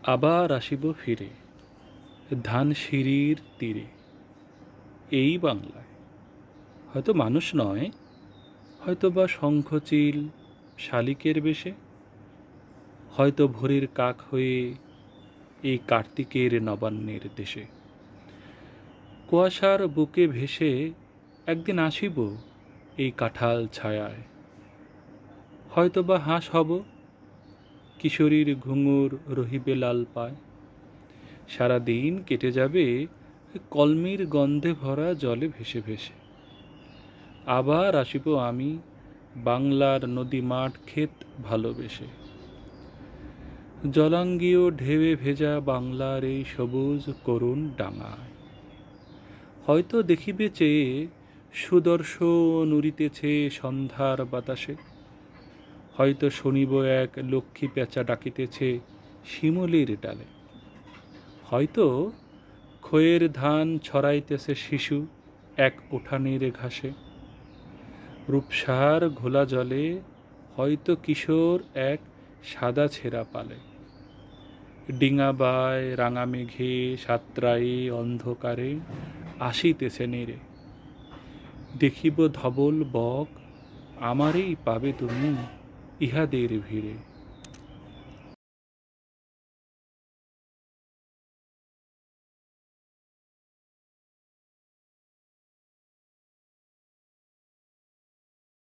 আবার আসিব ফিরে ধানসিঁড়ির তীরে, এই বাংলায়। হয়তো মানুষ নয়, হয়তো বা শঙ্খচিল শালিকের বেশে, হয়তো ভোরের কাক হয়ে এই কার্তিকের নবান্নের দেশে। কুয়াশার বুকে ভেসে একদিন আসিব এই কাঁঠাল ছায়ায়, হয়তো বা হাঁস হব, কিশোরীর ঘুঙুর রহিবে লাল পায়। সারাদিন কেটে যাবে কলমির গন্ধে ভরা জলে ভেসে ভেসে। আবার আসিব আমি বাংলার নদী মাঠ ক্ষেত ভালোবেসে। জলাঙ্গীয় ঢেউয়ে ভেজা বাংলার এই সবুজ করুণ ডাঙায়। হয়তো দেখিবে চেয়ে সুদর্শন উড়িতেছে সন্ধ্যার বাতাসে, হয়তো শুনিব এক লক্ষ্মী পেঁচা ডাকিতেছে শিমুলির ডালে, হয়তো খয়ের ধান ছড়াইতেছে শিশু এক উঠানের ঘাসে। রূপসার ঘোলা জলে হয়তো কিশোর এক সাদা ছেঁড়া পালে। ডিঙা বায় রাঙা মেঘে সাতরাই অন্ধকারে আসিতেছে নেড়ে। দেখিব ধবল বক, আমারেই পাবে তুমি ইহাদের ভিড়ে।